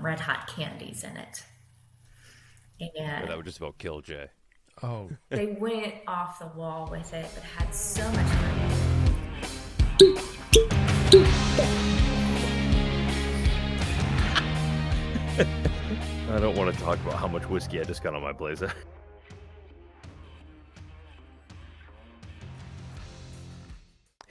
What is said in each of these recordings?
red hot candies in it. Yeah, And that would just about kill Jay. Oh, they went off the wall with it, but had so much fun. I don't want to talk about how much whiskey I just got on my blazer.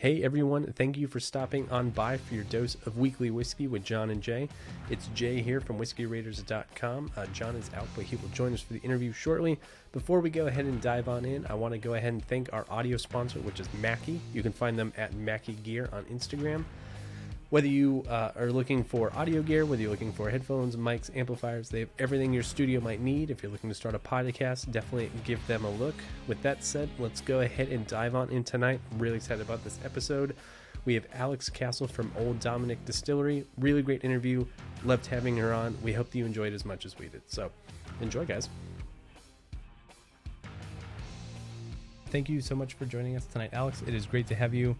hey everyone, thank you for stopping on by for your dose of weekly whiskey with John and Jay. It's Jay here from whiskeyraiders.com. John is out, but he will join us for the interview shortly. Before we go ahead and dive on in, I want to go ahead and thank our audio sponsor, which is Mackie. You can find them at Mackie Gear on Instagram. Whether you are looking for audio gear, whether you're looking for headphones, mics, amplifiers, they have everything your studio might need. If you're looking to start a podcast, definitely give them a look. With that said, let's go ahead and dive on in tonight. I'm really excited about this episode. We have Alex Castle from Old Dominick Distillery. Really great interview. Loved having her on. We hope that you enjoyed as much as we did. So enjoy, guys. Thank you so much for joining us tonight, Alex. It is great to have you.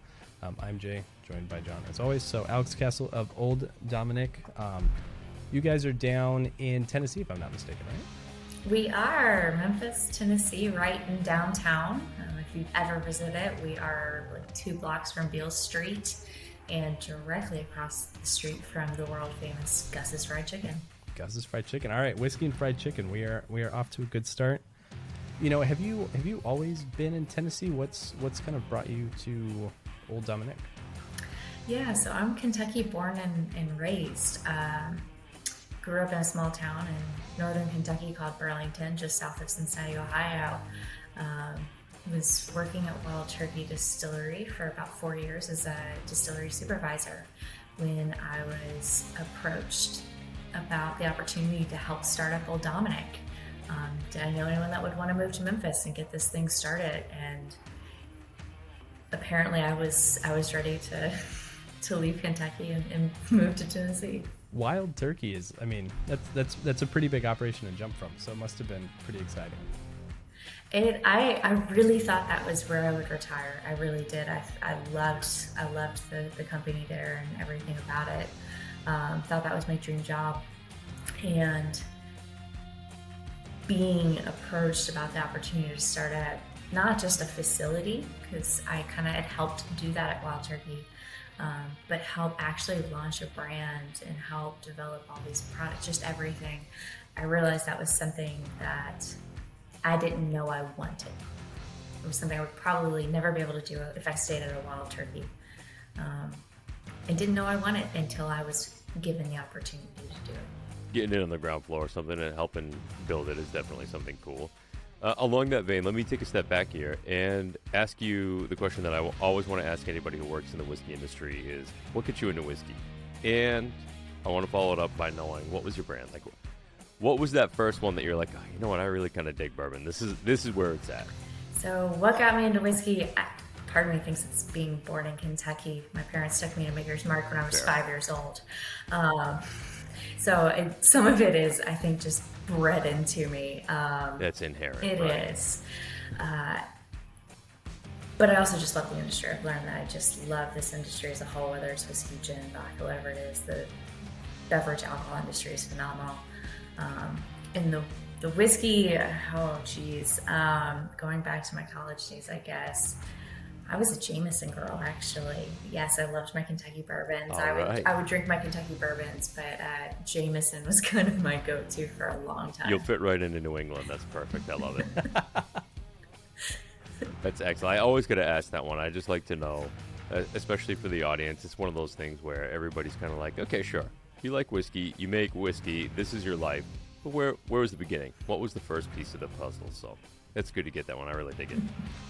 I'm Jay, joined by John as always. So Alex Castle of Old Dominick. You guys are down in Tennessee, if I'm not mistaken, right? We are Memphis, Tennessee, right in downtown. If you've ever visited, we are like 2 blocks from Beale Street and directly across the street from the world famous Gus's Fried Chicken. Gus's Fried Chicken. All right, whiskey and fried chicken. We are off to a good start. You know, have you always been in Tennessee? What's kind of brought you to Old Dominick? Yeah, so I'm Kentucky born and raised. Grew up in a small town in northern Kentucky called Burlington, just south of Cincinnati, Ohio. Was working at Wild Turkey Distillery for about 4 years as a distillery supervisor when I was approached about the opportunity to help start up Old Dominick. Did I know anyone that would want to move to Memphis and get this thing started? And apparently I was ready to leave Kentucky and move to Tennessee. Wild Turkey is, I mean, that's a pretty big operation to jump from, so it must have been pretty exciting. I really thought that was where I would retire. I really did. I loved the company there and everything about it. Thought that was my dream job. And being approached about the opportunity to start at not just a facility, because I kind of had helped do that at Wild Turkey, but help actually launch a brand and help develop all these products, just everything. I realized that was something that I didn't know I wanted. It was something I would probably never be able to do if I stayed at a Wild Turkey. I didn't know I wanted until I was given the opportunity to do it. Getting in on the ground floor or something and helping build it is definitely something cool. Along that vein, let me take a step back here and ask you the question that I will always want to ask anybody who works in the whiskey industry is, what gets you into whiskey? And I want to follow it up by knowing, what was your brand? Like, what was that first one that you're like, oh, you know what, I really kind of dig bourbon. This is where it's at. So what got me into whiskey, part of me thinks it's being born in Kentucky. My parents took me to Maker's Mark when I was 5 years old. So some of it is, I think, just bred into me. That's inherent. It right? is. But I also just love the industry. I've learned that I just love this industry as a whole, whether it's whiskey, gin, vodka, whatever it is. The beverage alcohol industry is phenomenal. And the whiskey, oh geez, going back to my college days, I guess, I was a Jameson girl, actually. Yes, I loved my Kentucky bourbons. I would drink my Kentucky bourbons, but Jameson was kind of my go-to for a long time. You'll fit right into New England. That's perfect. I love it. That's excellent. I always got to ask that one. I just like to know, especially for the audience, it's one of those things where everybody's kind of like, okay, sure. You like whiskey. You make whiskey. This is your life. But where was the beginning? What was the first piece of the puzzle? So it's good to get that one. I really dig it.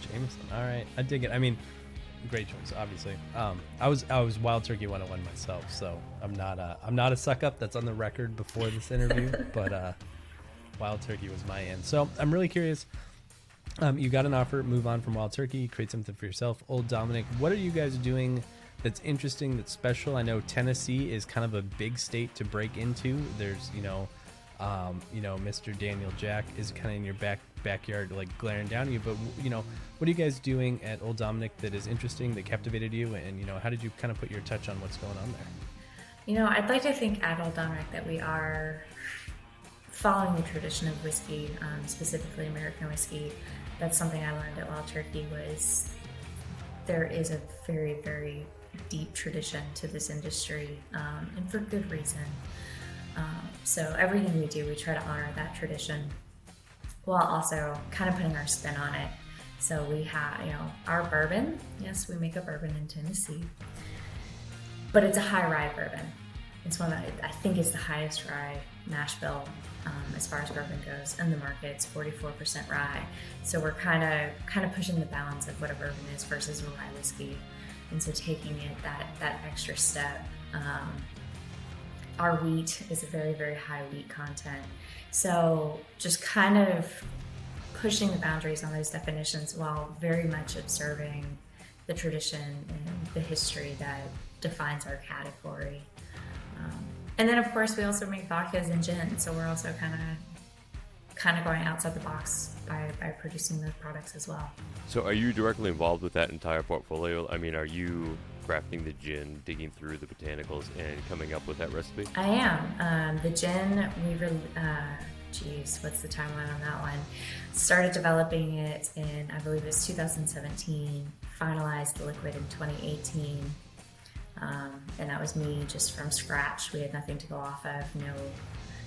Jameson. All right. I dig it. I mean, great choice, obviously. I was Wild Turkey 101 myself, so I'm not a suck up. That's on the record before this interview, but Wild Turkey was my end. So I'm really curious. You got an offer, move on from Wild Turkey, create something for yourself. Old Dominick, what are you guys doing that's interesting, that's special? I know Tennessee is kind of a big state to break into. There's, Mr. Daniel Jack is kind of in your backyard, like glaring down at you. But, what are you guys doing at Old Dominick that is interesting, that captivated you? And, how did you kind of put your touch on what's going on there? I'd like to think at Old Dominick that we are following the tradition of whiskey, specifically American whiskey. That's something I learned at Wild Turkey was there is a very, very deep tradition to this industry, and for good reason. So everything we do, we try to honor that tradition while also kind of putting our spin on it. So we have, our bourbon. Yes, we make a bourbon in Tennessee, but it's a high rye bourbon. It's one that I think is the highest rye mash bill as far as bourbon goes in the market. It's 44% rye. So we're kind of pushing the balance of what a bourbon is versus a rye whiskey, and so taking it that extra step. Our wheat is a very, very high wheat content. So just kind of pushing the boundaries on those definitions while very much observing the tradition and the history that defines our category. And then of course we also make vodkas and gin, so we're also kind of going outside the box by producing those products as well. So are you directly involved with that entire portfolio? I mean, are you crafting the gin, digging through the botanicals, and coming up with that recipe? I am. The gin, what's the timeline on that one? Started developing it in, I believe it was 2017, finalized the liquid in 2018. And that was me just from scratch. We had nothing to go off of,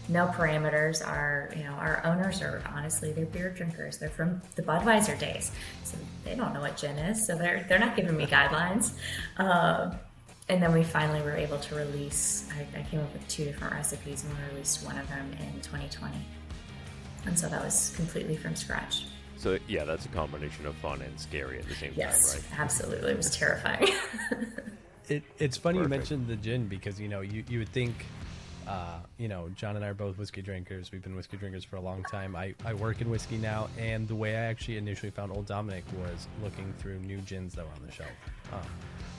no parameters. Our owners are honestly, they're beer drinkers. They're from the Budweiser days, so they don't know what gin is. So they're not giving me guidelines. And then we finally were able to release. I came up with 2 different recipes, and we released one of them in 2020. And so that was completely from scratch. So yeah, that's a combination of fun and scary at the same time, right? Absolutely. It was terrifying. It's funny Perfect. You mentioned the gin because, you would think, John and I are both whiskey drinkers. We've been whiskey drinkers for a long time. I work in whiskey now, and the way I actually initially found Old Dominick was looking through new gins that were on the shelf.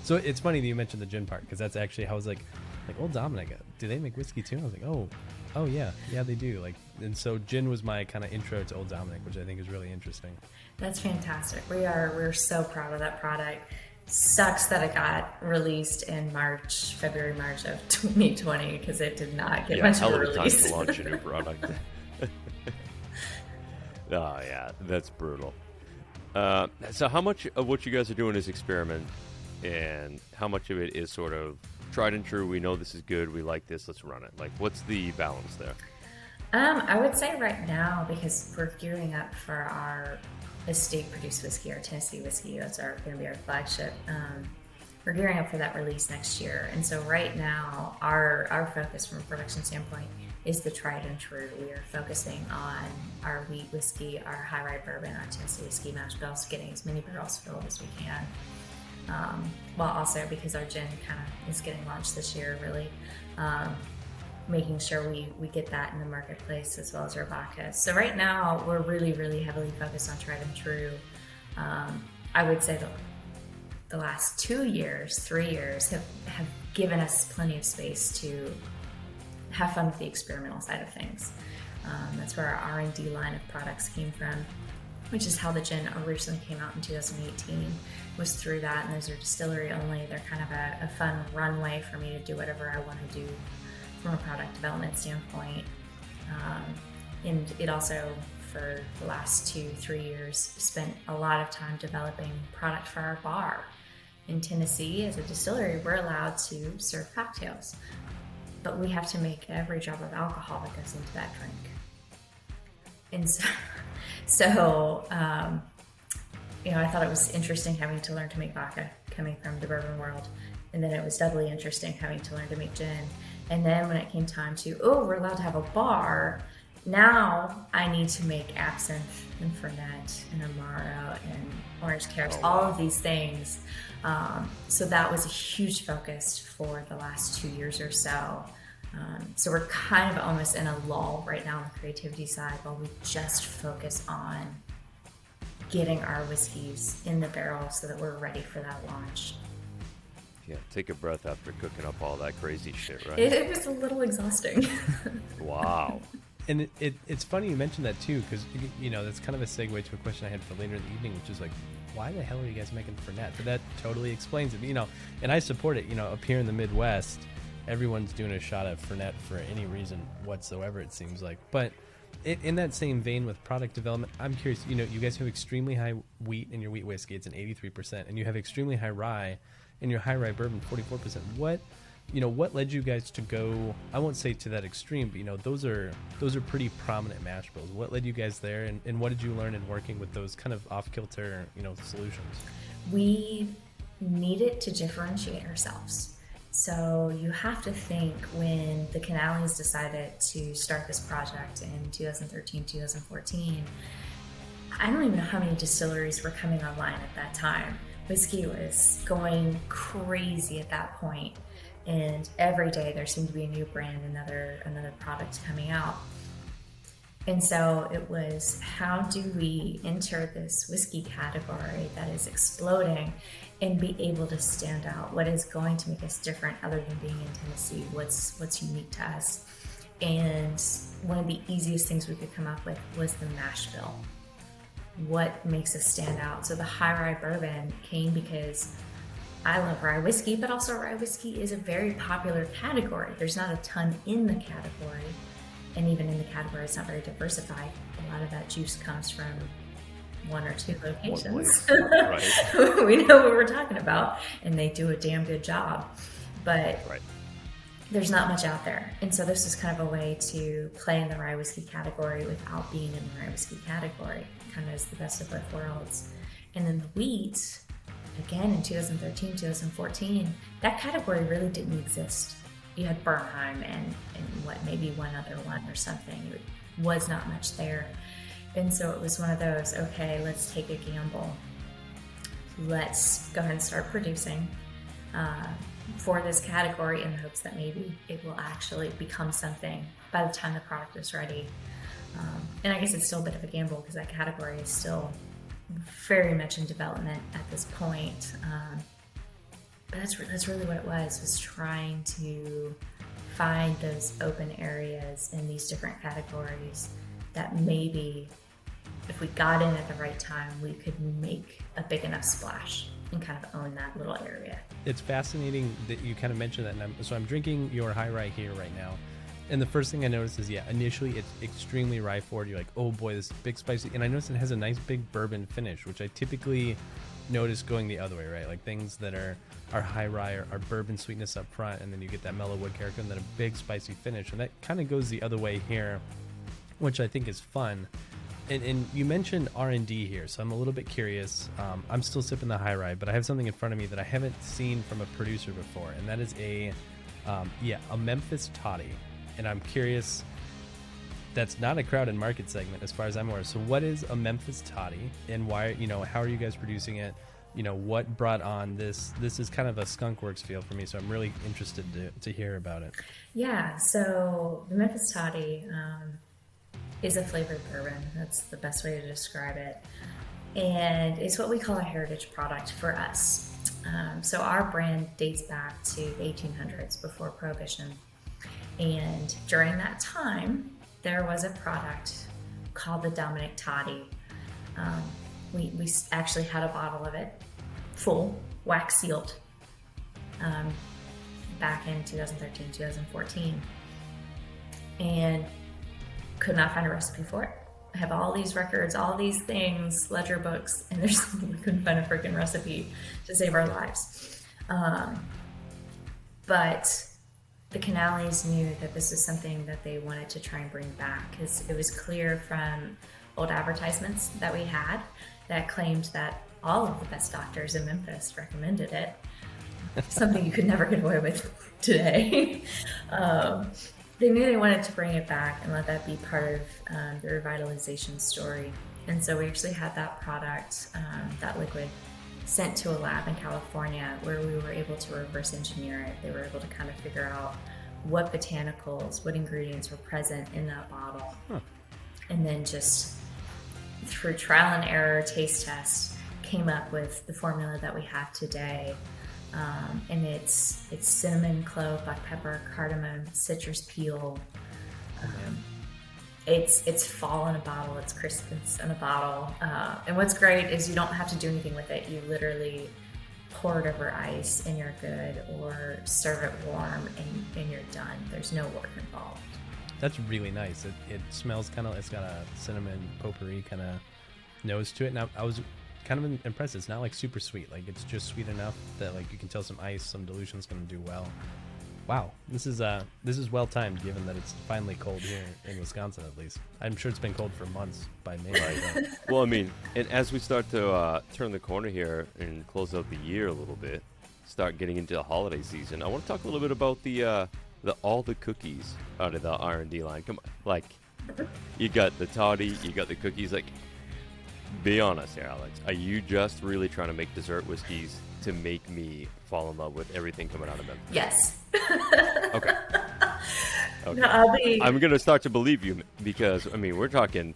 So it's funny that you mentioned the gin part, because that's actually how I was like Old Dominick, do they make whiskey too? I was like, oh yeah, they do. And so gin was my kind of intro to Old Dominick, which I think is really interesting. That's fantastic. We're so proud of that product. Sucks that it got released in February, March of 2020, because it did not get much of a release. Hell of a time to launch a new product. Oh yeah, that's brutal. So how much of what you guys are doing is experiment, and how much of it is sort of tried and true? We know this is good. We like this. Let's run it. What's the balance there? I would say right now, because we're gearing up for our estate-produced whiskey, our Tennessee whiskey. That's going to be our flagship. We're gearing up for that release next year, and so right now, our focus from a production standpoint is the tried and true. We are focusing on our wheat whiskey, our high rye bourbon, our Tennessee whiskey mash bills, getting as many barrels filled as we can. While also, because our gin kind of is getting launched this year, really making sure we get that in the marketplace, as well as our vodka. So right now we're really, really heavily focused on tried and true. I would say the last 2 years, 3 years have given us plenty of space to have fun with the experimental side of things. That's where our R&D line of products came from, which is how the gin originally came out in 2018, was through that. And those are distillery only. They're kind of a fun runway for me to do whatever I want to do from a product development standpoint. And it also, for the last 2-3 years, spent a lot of time developing product for our bar. In Tennessee, as a distillery, we're allowed to serve cocktails, but we have to make every drop of alcohol that goes into that drink. And so I thought it was interesting having to learn to make vodka coming from the bourbon world. And then it was doubly interesting having to learn to make gin. And then when it came time to, we're allowed to have a bar, now I need to make absinthe and Fernet and Amaro and orange carrots, all of these things. So that was a huge focus for the last 2 years or so. So we're kind of almost in a lull right now on the creativity side, while we just focus on getting our whiskeys in the barrel so that we're ready for that launch. Yeah, take a breath after cooking up all that crazy shit, right? It was a little exhausting. Wow. And it's funny you mentioned that too, because that's kind of a segue to a question I had for later in the evening, which is why the hell are you guys making Fernet? But that totally explains it. And I support it. Up here in the Midwest, everyone's doing a shot at Fernet for any reason whatsoever, it seems like. But in that same vein with product development, I'm curious, you guys have extremely high wheat in your wheat whiskey. It's an 83%, and you have extremely high rye in your high rye bourbon, 44%. What led you guys to go, I won't say to that extreme, but those are pretty prominent mash bills. What led you guys there, and what did you learn in working with those kind of off-kilter, solutions? We needed to differentiate ourselves. So you have to think, when the Canales decided to start this project in 2013, 2014, I don't even know how many distilleries were coming online at that time. Whiskey was going crazy at that point, and every day there seemed to be a new brand, another product coming out. And so it was, how do we enter this whiskey category that is exploding and be able to stand out? What is going to make us different other than being in Tennessee? What's unique to us? And one of the easiest things we could come up with was the mash bill. What makes us stand out? So the high rye bourbon came because I love rye whiskey, but also rye whiskey is a very popular category. There's not a ton in the category. And even in the category, it's not very diversified. A lot of that juice comes from one or two locations. Right. We know what we're talking about, and they do a damn good job. But there's not much out there. And so this is kind of a way to play in the rye whiskey category without being in the rye whiskey category. Kind of is the best of both worlds. And then the wheat, again, in 2013, 2014, that category really didn't exist. You had Bernheim and maybe one other one or something. It was not much there. And so it was one of those, okay, let's take a gamble. Let's go ahead and start producing for this category in the hopes that maybe it will actually become something by the time the product is ready. And I guess it's still a bit of a gamble because that category is still very much in development at this point. But that's really what it was trying to find those open areas in these different categories that maybe if we got in at the right time, we could make a big enough splash and kind of own that little area. It's fascinating that you kind of mentioned that. So I'm drinking your high rye here right now. And the first thing I noticed is, initially it's extremely rye forward. You're like, oh boy, this big spicy. And I noticed it has a nice big bourbon finish, which I typically notice going the other way, right? Like things that are high rye are bourbon sweetness up front, and then you get that mellow wood character and then a big spicy finish. And that kind of goes the other way here, which I think is fun. And you mentioned R&D here, so I'm a little bit curious. I'm still sipping the high rye, but I have something in front of me that I haven't seen from a producer before, and that is a Memphis Toddy. And I'm curious, that's not a crowded market segment as far as I'm aware. So what is a Memphis Toddy, and why, how are you guys producing it? What brought on this? This is kind of a skunk works feel for me, so I'm really interested to hear about it. Yeah, so the Memphis Toddy is a flavored bourbon. That's the best way to describe it. And it's what we call a heritage product for us. So our brand dates back to the 1800s, before Prohibition. And during that time, there was a product called the Dominic Toddy. We actually had a bottle of it, full, wax sealed, back in 2013, 2014. And could not find a recipe for it. I have all these records, all these things, ledger books, and we couldn't find a freaking recipe to save our lives. But the Canales knew that this is something that they wanted to try and bring back, because it was clear from old advertisements that we had that claimed that all of the best doctors in Memphis recommended it. Something you could never get away with today. They knew they wanted to bring it back and let that be part of the revitalization story. And so we actually had that product, that liquid, sent to a lab in California where we were able to reverse engineer it. They were able to kind of figure out what botanicals, what ingredients were present in that bottle. And then just through trial and error, taste test, came up with the formula that we have today. And it's cinnamon, clove, black pepper, cardamom, citrus peel. It's fall in a bottle. It's Christmas in a bottle. And what's great is you don't have to do anything with it. You literally pour it over ice and you're good, or serve it warm and you're done. There's no work involved. That's really nice. It smells kind of, it's got a cinnamon potpourri kind of nose to it. Now I was kind of impressed. It's not like super sweet. Like it's just sweet enough that like you can tell some ice, some dilution's going to do well. Wow, this is well timed given that it's finally cold here in Wisconsin. At least I'm sure it's been cold for months by May. Right? Well, I mean, and as we start to turn the corner here and close out the year a little bit, start getting into the holiday season, I want to talk a little bit about the all the cookies out of the R&D line. Come on, like you got the toddy, you got the cookies. Like, be honest here, Alex. Are you just really trying to make dessert whiskeys to make me fall in love with everything coming out of Memphis? Yes. Okay. Okay. No, I'm gonna start to believe you because I mean we're talking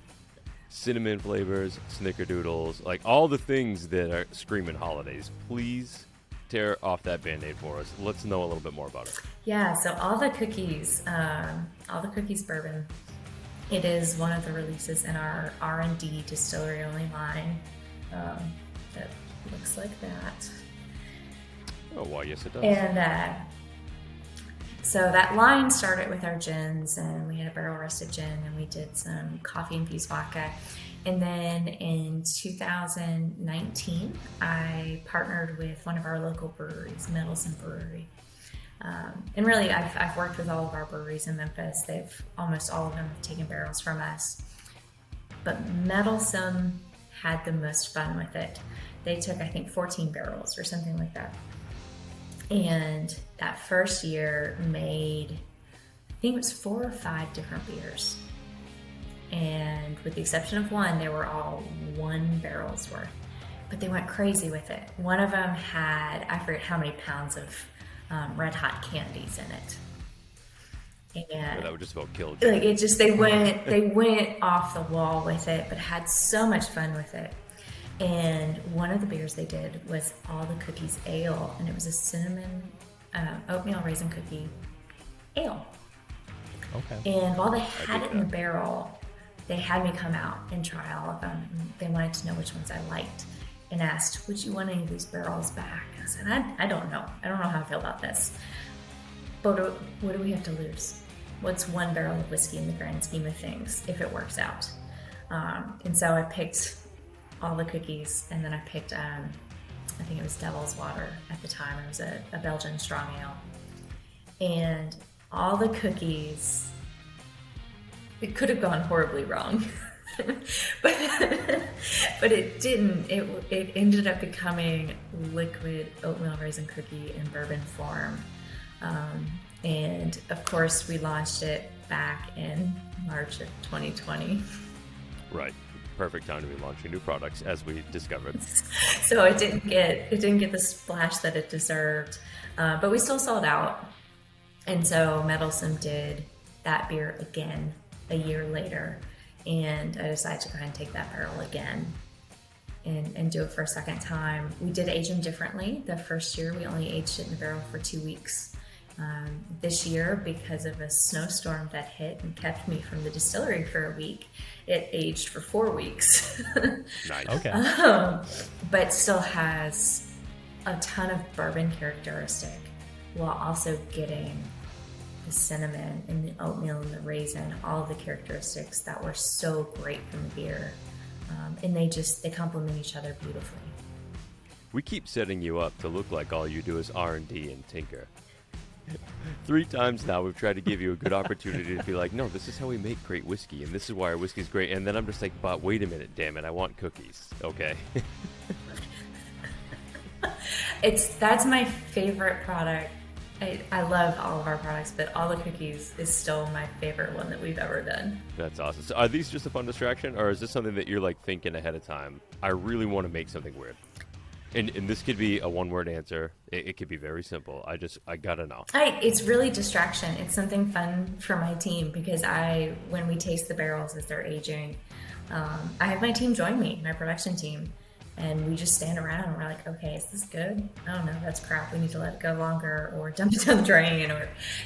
cinnamon flavors, snickerdoodles, like all the things that are screaming holidays. Please tear off that Band-Aid for us. Let's know a little bit more about it. Yeah, so all the cookies bourbon, it is one of the releases in our R&D distillery only line. That looks like that. Oh, why, yes it does. And so that line started with our gins, and we had a barrel rested gin, and we did some coffee infused vodka. And then in 2019, I partnered with one of our local breweries, Meddlesome Brewery. And really, I've worked with all of our breweries in Memphis. Almost all of them have taken barrels from us. But Meddlesome had the most fun with it. They took, I think, 14 barrels or something like that. And that first year made, I think it was 4 or 5 different beers. And with the exception of one, they were all 1 barrel's worth. But they went crazy with it. One of them had, I forget how many pounds of red hot candies in it. And that would just about kill like it just they went off the wall with it, but had so much fun with it. And one of the beers they did was all the cookies ale, and it was a cinnamon oatmeal raisin cookie ale. Okay. And while they had it in the barrel, they had me come out and try all of them. They wanted to know which ones I liked and asked, would you want any of these barrels back? I said, I don't know. I don't know how I feel about this. But what do we have to lose? What's 1 barrel of whiskey in the grand scheme of things if it works out? And so I picked all the cookies, and then I picked, I think it was Devil's Water at the time. It was a Belgian strong ale. And all the cookies, it could have gone horribly wrong. but it didn't. It ended up becoming liquid oatmeal raisin cookie in bourbon form. And of course, we launched it back in March of 2020. Right. Perfect time to be launching new products, as we discovered. So it didn't get the splash that it deserved, but we still sold out. And so Meddlesome did that beer again a year later, and I decided to go ahead and take that barrel again and do it for a second time. We did age them differently. The first year we only aged it in the barrel for 2 weeks. This year, because of a snowstorm that hit and kept me from the distillery for a week, it aged for 4 weeks. Nice. Okay. But still has a ton of bourbon characteristic while also getting the cinnamon and the oatmeal and the raisin, all of the characteristics that were so great from the beer. And they complement each other beautifully. We keep setting you up to look like all you do is R&D and tinker. 3 times now we've tried to give you a good opportunity to be like, no, this is how we make great whiskey, and this is why our whiskey's great. And then I'm just like, but wait a minute, damn it, I want cookies. Okay. That's my favorite product. I love all of our products, but all the cookies is still my favorite one that we've ever done. That's awesome. So are these just a fun distraction, or is this something that you're like thinking ahead of time? I really want to make something weird. And this could be a 1-word answer. It could be very simple. I gotta know. It's really distraction. It's something fun for my team because when we taste the barrels as they're aging, I have my team join me, my production team, and we just stand around and we're like, okay, is this good? Oh no, that's crap. We need to let it go longer or dump it down the drain.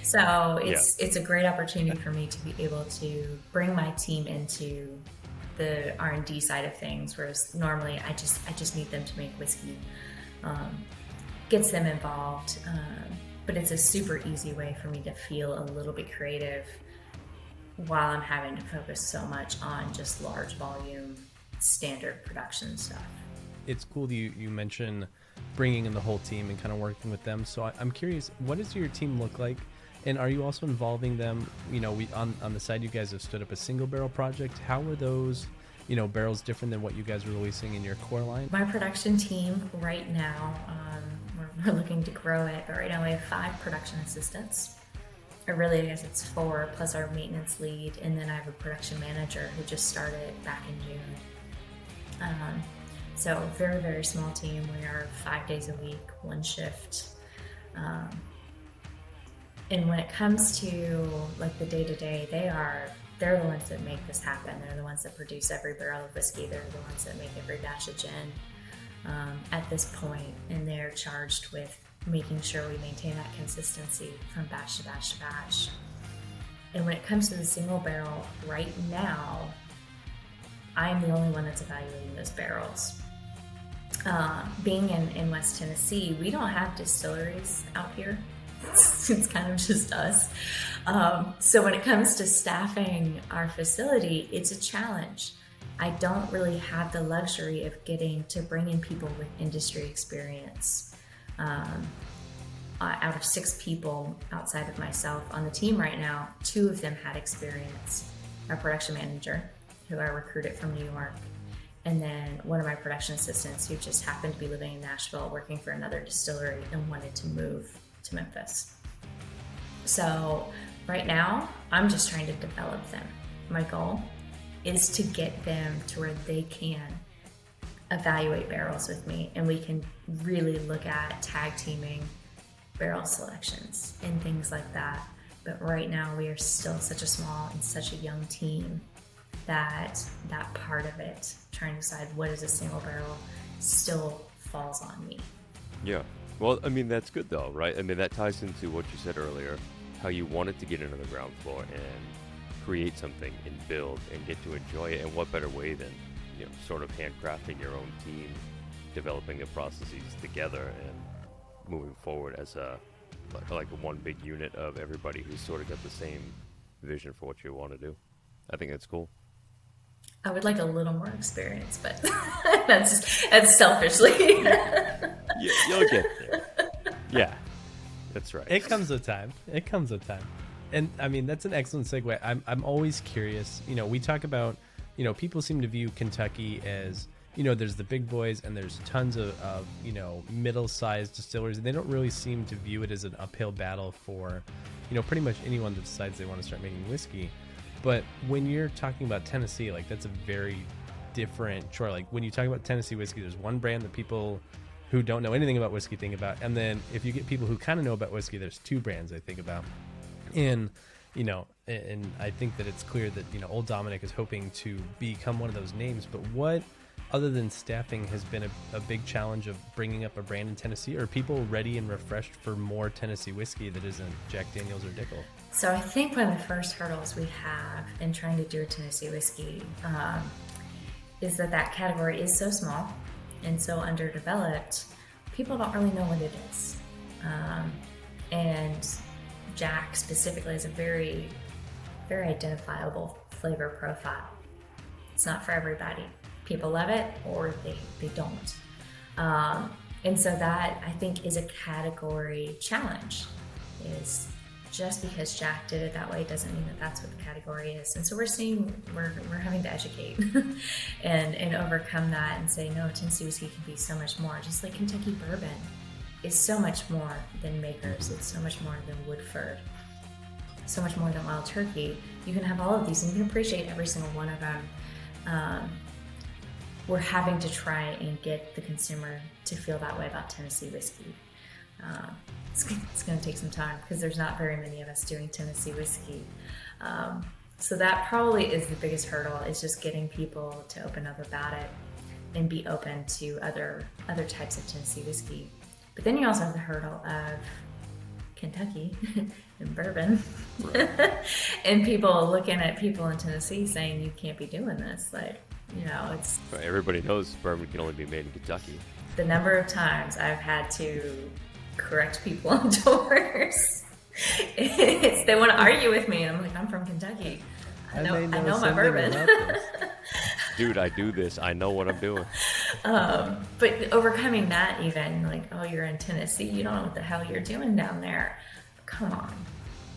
So it's a great opportunity for me to be able to bring my team into the R&D side of things, whereas normally I just need them to make whiskey. gets them involved. But it's a super easy way for me to feel a little bit creative while I'm having to focus so much on just large volume, standard production stuff. It's cool that you mention bringing in the whole team and kind of working with them. So I'm curious, what does your team look like? And are you also involving them? On the side, you guys have stood up a single barrel project. How are those, barrels different than what you guys are releasing in your core line? My production team right now, we're looking to grow it, but right now we have 5 production assistants. Or really, I guess it's 4 plus our maintenance lead, and then I have a production manager who just started back in June. So very, very small team. We are 5 days a week, 1 shift. And when it comes to like the day-to-day, they're the ones that make this happen. They're the ones that produce every barrel of whiskey. They're the ones that make every batch of gin at this point, and they're charged with making sure we maintain that consistency from batch to batch to batch. And when it comes to the single barrel, right now, I'm the only one that's evaluating those barrels. Being in West Tennessee, we don't have distilleries out here. It's kind of just us. So when it comes to staffing our facility, it's a challenge. I don't really have the luxury of getting to bring in people with industry experience. Out of 6 people outside of myself on the team right now, 2 of them had experience. Our production manager, who I recruited from New York, and then one of my production assistants who just happened to be living in Nashville working for another distillery and wanted to move to Memphis. So right now, I'm just trying to develop them. My goal is to get them to where they can evaluate barrels with me, and we can really look at tag teaming barrel selections and things like that. But right now we are still such a small and such a young team that part of it, trying to decide what is a single barrel, still falls on me. Yeah. Well, I mean, that's good though, right? I mean, that ties into what you said earlier, how you wanted to get into the ground floor and create something and build and get to enjoy it. And what better way than, sort of handcrafting your own team, developing the processes together and moving forward as like one big unit of everybody who's sort of got the same vision for what you want to do. I think that's cool. I would like a little more experience, but that's selfishly. You'll get there. Yeah, that's right. It comes with time. And I mean, that's an excellent segue. I'm always curious. We talk about, people seem to view Kentucky as, there's the big boys and there's tons of middle-sized distilleries, and they don't really seem to view it as an uphill battle for, pretty much anyone that decides they want to start making whiskey. But when you're talking about Tennessee, like, that's a very different chore. Like, when you talk about Tennessee whiskey, there's one brand that people who don't know anything about whiskey think about, and then if you get people who kind of know about whiskey, there's 2 brands they think about. And and I think that it's clear that Old Dominick is hoping to become one of those names. But what, other than staffing, has been a big challenge of bringing up a brand in Tennessee? Are people ready and refreshed for more Tennessee whiskey that isn't Jack Daniels or Dickel? So I think one of the first hurdles we have in trying to do a Tennessee whiskey is that category is so small and so underdeveloped. People don't really know what it is. And Jack specifically is a very, very identifiable flavor profile. It's not for everybody. People love it or they don't. And so that, I think, is a category challenge. Is just because Jack did it that way doesn't mean that that's what the category is. And so we're having to educate and overcome that and say, no, Tennessee whiskey can be so much more. Just like Kentucky bourbon is so much more than Makers. It's so much more than Woodford. So much more than Wild Turkey. You can have all of these and you can appreciate every single one of them. We're having to try and get the consumer to feel that way about Tennessee whiskey. It's going to take some time because there's not very many of us doing Tennessee whiskey. So that probably is the biggest hurdle, is just getting people to open up about it and be open to other types of Tennessee whiskey. But then you also have the hurdle of Kentucky and bourbon. Right. And people looking at people in Tennessee saying, you can't be doing this. Like, it's... Right, everybody knows bourbon can only be made in Kentucky. the number of times I've had to correct people on doors. They want to argue with me, and I'm like, I'm from Kentucky. I know my bourbon. Dude, I do this. I know what I'm doing. But overcoming that, even like, oh, you're in Tennessee, you don't know what the hell you're doing down there. Come on.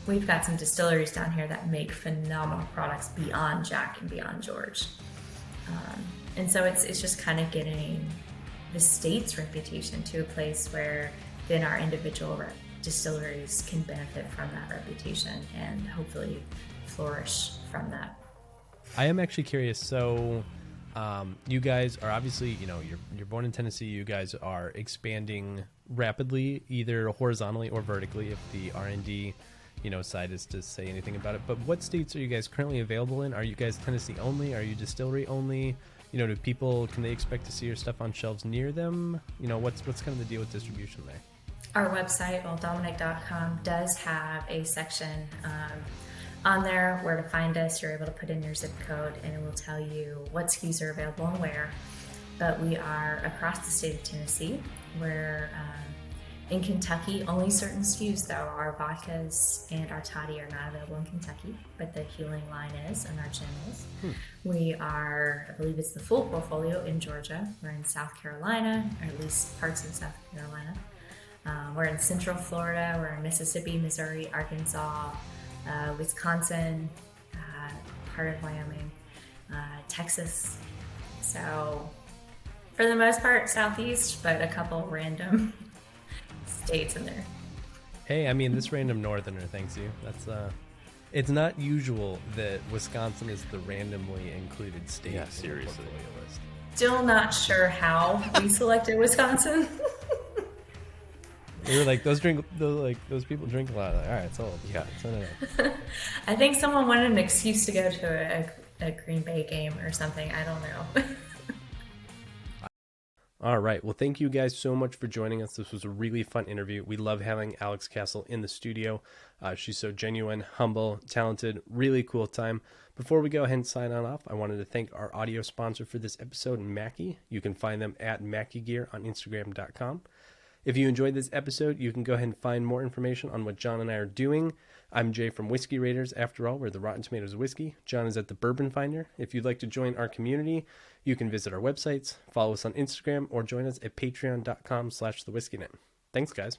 We've got some distilleries down here that make phenomenal products beyond Jack and beyond George. And so it's just kind of getting the state's reputation to a place where then our individual distilleries can benefit from that reputation and hopefully flourish from that. I am actually curious. So, you guys are obviously, you're born in Tennessee. You guys are expanding rapidly, either horizontally or vertically, if the R&D, side is to say anything about it. But what states are you guys currently available in? Are you guys Tennessee only? Are you distillery only? Can they expect to see your stuff on shelves near them? What's kind of the deal with distribution there? Our website, olddominick.com, does have a section on there where to find us. You're able to put in your zip code and it will tell you what SKUs are available and where. But we are across the state of Tennessee. We're in Kentucky. Only certain SKUs, though. Our vodkas and our toddy are not available in Kentucky, but the Huling line is and our gin is. We are, I believe it's the full portfolio in Georgia. We're in South Carolina, or at least parts of South Carolina. We're in Central Florida. We're in Mississippi, Missouri, Arkansas, Wisconsin, part of Wyoming, Texas. So for the most part, Southeast, but a couple random states in there. Hey, this random northerner thanks you. That's it's not usual that Wisconsin is the randomly included state. Yeah, seriously. List. Still not sure how we selected Wisconsin. We were like, those people drink a lot. Like, all right, it's old. Yeah. I think someone wanted an excuse to go to a Green Bay game or something. I don't know. All right. Well, thank you guys so much for joining us. This was a really fun interview. We love having Alex Castle in the studio. She's so genuine, humble, talented, really cool time. Before we go ahead and sign on off, I wanted to thank our audio sponsor for this episode, Mackie. You can find them at MackieGear on Instagram.com. If you enjoyed this episode, you can go ahead and find more information on what John and I are doing. I'm Jay from Whiskey Raiders. After all, we're the Rotten Tomatoes of whiskey. John is at the Bourbon Finder. If you'd like to join our community, you can visit our websites, follow us on Instagram, or join us at patreon.com/thewhiskeynet. Thanks, guys.